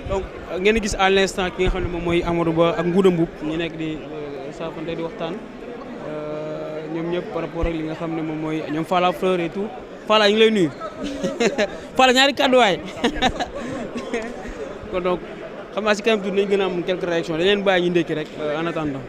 donc ngeen gis à l'instant ki nga xam ne moom mooy Amadou Ba ak Ngouda Mboup ñu nekk di saafante di waxtaan ñoom ñëpp par rapport ak li nga xam ne moom mooy ñoom Falla Fleur et tout Falla ñu ngi lay nuyu Falla ñaari kàddu waay kon donc xam naa si kanam tuuti nañ gën a am quelques réactions dañ leen bàyyi ñu ndékki rek en attendant.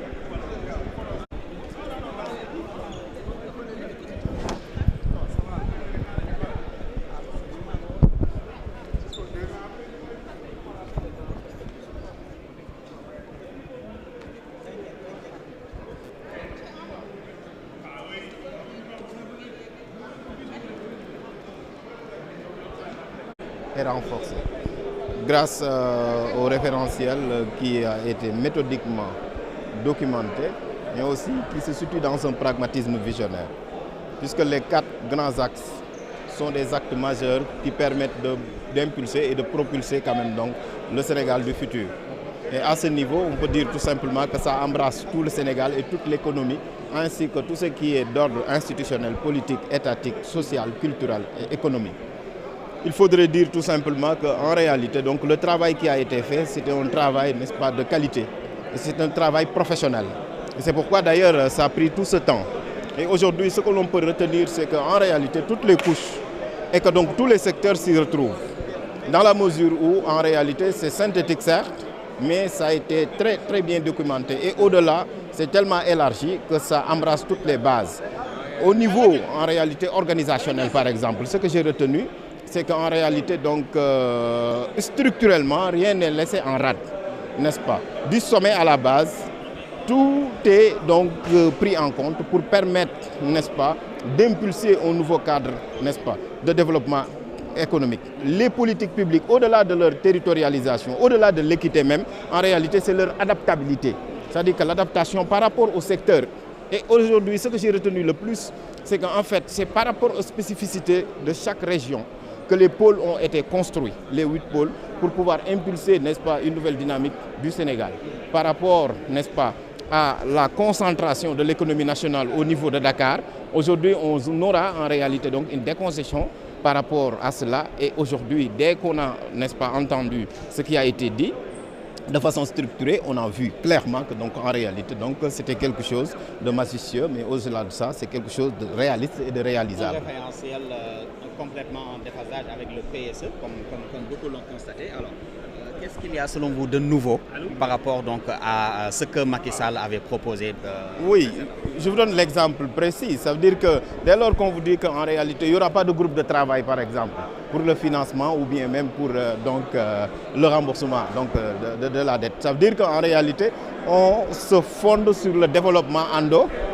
Est renforcé grâce au référentiel qui a été méthodiquement documenté, mais aussi qui se situe dans un pragmatisme visionnaire, puisque les 4 grands axes sont des actes majeurs qui permettent d'impulser et de propulser quand même donc le Sénégal du futur. Et à ce niveau, on peut dire tout simplement que ça embrasse tout le Sénégal et toute l'économie, ainsi que tout ce qui est d'ordre institutionnel, politique, étatique, social, culturel et économique. Il faudrait dire tout simplement qu'en réalité, donc, le travail qui a été fait, c'était un travail, n'est-ce pas, de qualité. C'est un travail professionnel. Et c'est pourquoi d'ailleurs ça a pris tout ce temps. Et aujourd'hui, ce que l'on peut retenir, c'est qu'en réalité, toutes les couches et que donc tous les secteurs s'y retrouvent. Dans la mesure où, en réalité, c'est synthétique certes, mais ça a été très, très bien documenté. Et au-delà, c'est tellement élargi que ça embrasse toutes les bases. Au niveau, en réalité, organisationnel, par exemple, ce que j'ai retenu, c'est qu'en réalité, donc, structurellement, rien n'est laissé en rade, n'est-ce pas? Du sommet à la base, tout est donc pris en compte pour permettre, n'est-ce pas, d'impulser un nouveau cadre, n'est-ce pas, de développement économique. Les politiques publiques, au-delà de leur territorialisation, au-delà de l'équité même, en réalité, c'est leur adaptabilité. C'est-à-dire que l'adaptation par rapport au secteur. Et aujourd'hui, ce que j'ai retenu le plus, c'est qu'en fait, c'est par rapport aux spécificités de chaque région que les pôles ont été construits, les 8 pôles, pour pouvoir impulser, n'est-ce pas, une nouvelle dynamique du Sénégal. Par rapport, n'est-ce pas, à la concentration de l'économie nationale au niveau de Dakar, aujourd'hui, on aura en réalité donc une déconcession par rapport à cela. Et aujourd'hui, dès qu'on a, n'est-ce pas, entendu ce qui a été dit, de façon structurée, on a vu clairement que donc, en réalité, donc, c'était quelque chose de majestueux, mais au-delà de ça, c'est quelque chose de réaliste et de réalisable. Un référentiel complètement en déphasage avec le PSE, comme beaucoup l'ont constaté. Alors, qu'est-ce qu'il y a selon vous de nouveau par rapport donc, à ce que Macky Sall avait proposé Oui, je vous donne l'exemple précis. Ça veut dire que dès lors qu'on vous dit qu'en réalité, il n'y aura pas de groupe de travail, par exemple, pour le financement ou bien même pour le remboursement donc, de la dette. Ça veut dire qu'en réalité, on se fonde sur le développement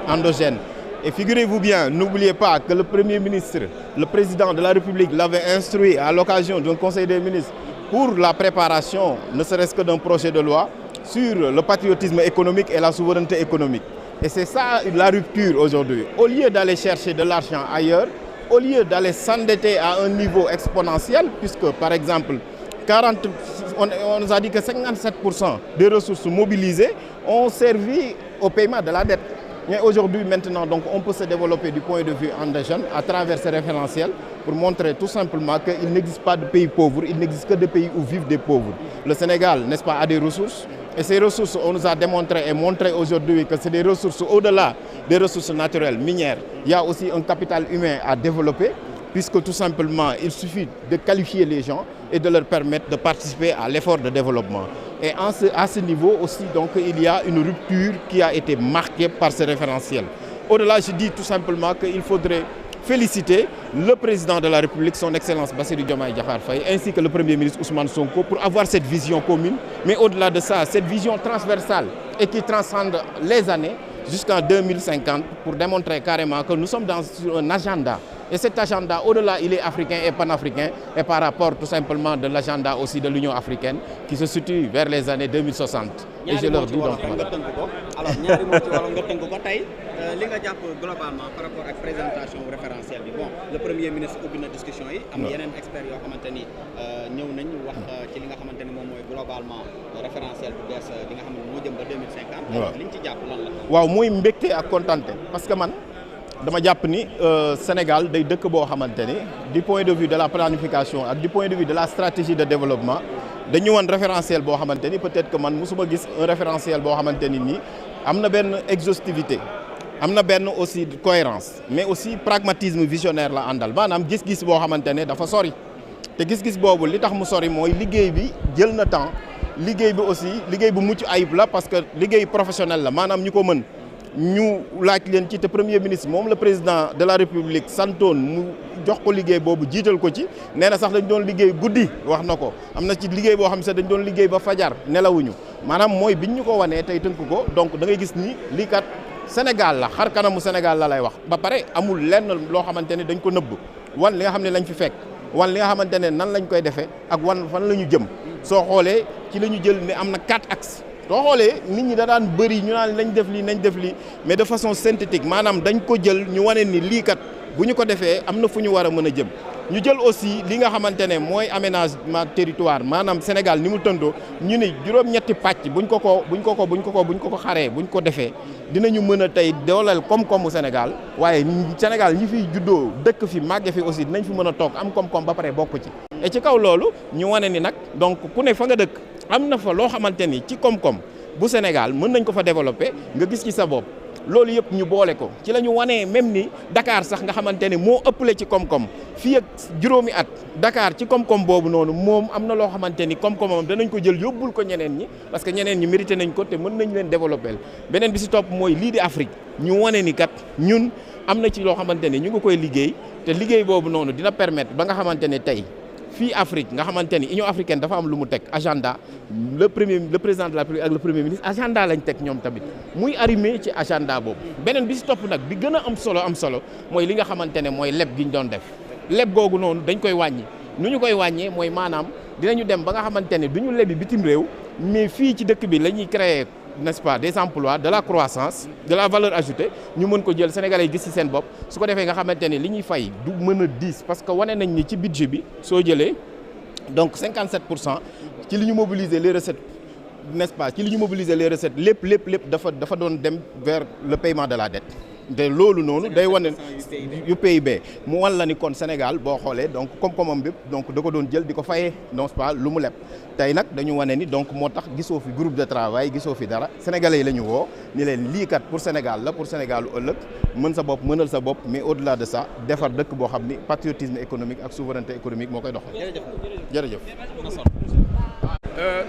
endogène. Et figurez-vous bien, n'oubliez pas que le Premier ministre, le Président de la République l'avait instruit à l'occasion d'un Conseil des ministres pour la préparation, ne serait-ce que d'un projet de loi, sur le patriotisme économique et la souveraineté économique. Et c'est ça la rupture aujourd'hui. Au lieu d'aller chercher de l'argent ailleurs, au lieu d'aller s'endetter à un niveau exponentiel, puisque par exemple, on nous a dit que 57% des ressources mobilisées ont servi au paiement de la dette. Mais aujourd'hui, maintenant, donc, on peut se développer du point de vue endogène à travers ces référentiels pour montrer tout simplement qu'il n'existe pas de pays pauvres, il n'existe que des pays où vivent des pauvres. Le Sénégal, n'est-ce pas, a des ressources. Et ces ressources, on nous a démontré et montré aujourd'hui que c'est des ressources au-delà des ressources naturelles, minières. Il y a aussi un capital humain à développer, puisque tout simplement, il suffit de qualifier les gens et de leur permettre de participer à l'effort de développement. Et à ce niveau aussi, donc, il y a une rupture qui a été marquée par ce référentiel. Au-delà, je dis tout simplement qu'il faudrait féliciter le président de la République, son Excellence Bassirou Diomaye Diakhar Faye, ainsi que le Premier ministre Ousmane Sonko, pour avoir cette vision commune. Mais au-delà de ça, cette vision transversale et qui transcende les années jusqu'en 2050 pour démontrer carrément que nous sommes dans un agenda. Et cet agenda, au-delà, il est africain et panafricain, et par rapport tout simplement de l'agenda aussi de l'Union africaine qui se situe vers les années 2060. Et je leur dis donc alors ñaari moo ci wala nga tënk ko tey li nga jàpp globalement par rapport ak présentation référentiel bi bon le premier ministre ubbi na discussion yi am yeneen experts yoo xamante ni ñëw nañ wax ci li nga xamante ni moom mooy globalement référentiel bu bees li nga xam ne moo jëm ba 2050 li ñu ci jàpp lan la waaw muy mbégte ak kontaante parce que man dama jàpp ni Sénégal day dëkk boo xamante ni du point de vue de la planification ak du point de vue de la stratégie de développement dañu wan référentiel boo xamante ni peut-être que man musuma gis un référentiel boo xamante ni nii am na benn exhaustivité am na benn aussi cohérence mais aussi pragmatisme visionnaire la àndal maanaam gis-gis boo xamante ne dafa sori te gis-gis boobu li tax mu sori mooy liggéey bi jël na temps liggéey bi aussi liggéey bu mucc ayib la parce que liggéey professionnel la maanaam ñu ko mën ñu laaj leen ci te premier ministre moom le président de la république santoon mu jox ko liggéey boobu jiital ko ci nee na sax dañ doon liggéey guddi wax na ko am na ci liggéey boo xam ne sax dañ doon liggéey ba fajar nelawuñu maanaam mooy biñ ñu ko wanee tey tënk ko donc da ngay gis ni lii kat Sénégal la xar kanamu Sénégal la lay wax ba pare amul lenn loo xamante ne dañ ko nëbb wan li nga xam ne lañ fi fekk wan li nga xamante ne nan lañ koy defee ak wan fan la ñu jëm soo xoolee ci la ñu jël ne am na 4 axes soo xoolee nit ñi da daan bëri ñu naan nañ def lii mais de façon synthétique maanaam dañ ko jël ñu wane ni lii kat bu ñu ko defee am na fu ñu war a mën a jëm ñu jël aussi li nga xamante ne mooy aménagement territoire maanaam Sénégal ni mu tëndoo ñu ni juróom-ñetti pàcc buñ ko xaree buñ ko defee dinañu mën a tey dooleel koom-koomu Sénégal waaye Sénégal ñi fiy juddoo dëkk fi màgge fi aussi dinañ fi mën a toog am koom-koom ba pare bokk ci. et ci kaw loolu ñu wane ni nag donc ku ne fa nga dëkk am na fa loo xamante ni ci koom-koom bu Sénégal mën nañ ko fa développer nga gis ci sa bopp. loolu yëpp ñu boole ko ci la ñu wanee même ni Dakar sax nga xamante ne moo ëppale ci koom-koom fii ak juróomi at Dakar ci koom-koom boobu noonu moom am na loo xamante ni koom-koomam danañ ko jël yóbbul ko ñeneen ñi parce que ñeneen ñi mérité nañ ko te mën nañ leen développer beneen bi si topp mooy lii di Afrique ñu wane ni kat ñun am na ci loo xamante ne ñu ngi koy liggéey te liggéey boobu noonu dina permettre ba nga xamante ne tey fii Afrique nga xamante ni Union africaine dafa am lu mu teg agenda le président de la République ak le premier ministre agenda lañ teg ñoom tamit muy arrimé ci agenda boobu. beneen bi si topp nag bi gën a am solo mooy li nga xamante ne mooy leb gi ñu doon def leb googu noonu dañ koy wàññi nu ñu koy wàññee mooy maanaam dinañu dem ba nga xamante ne du ñu lebi bitim réew mais fii ci dëkk bi la ñuy créer n'est-ce pas des emplois de la croissance de la valeur ajoutée ñu mën ko jël Sénégalais yi gis ci seen bopp su ko defee nga xamante ne li ñuy fay du mën a diis parce que wane nañ ni ci budget bi soo jëlee donc 57% ci li ñu mobiliser les recettes n'est-ce pas ci li ñu mobiliser les recettes lépp dafa doon dem vers le paiement de la dette te loolu noonu day wane yu PIB mu wan la ni kon Sénégal boo xoolee donc koom-koomam bépp donc da ko doon jël di ko fayee n'est-ce pas lu mu leb tey nag dañu wane ni donc moo tax gisoo fi groupe de travail gisoo fi dara sénégalais yi la ñu woo ni leen lii kat pour Sénégal la pour Sénégal lu ëllëg mën sa bopp mënal sa bopp mais au-delà de ça defar dëkk boo xam ni patriotisme économique ak souveraineté économique moo koy doxal. jërëjëf.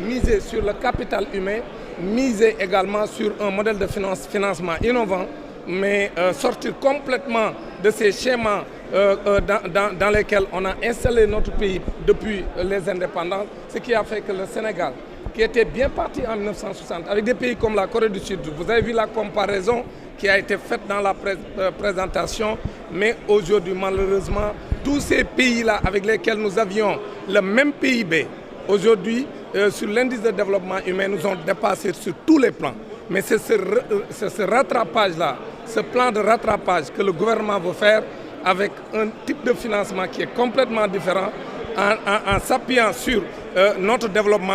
Miser sur le capital humain, miser également sur un modèle de financement innovant, mais sortir complètement de ces schémas dans lesquels on a installé notre pays depuis les indépendances, ce qui a fait que le Sénégal, qui était bien parti en 1960, avec des pays comme la Corée du Sud, vous avez vu la comparaison qui a été faite dans la présentation, mais aujourd'hui, malheureusement, tous ces pays-là avec lesquels nous avions le même PIB, aujourd'hui, sur l'indice de développement humain, nous ont dépassé sur tous les plans. Mais c'est ce rattrapage-là, ce plan de rattrapage que le gouvernement veut faire avec un type de financement qui est complètement différent en s'appuyant sur notre développement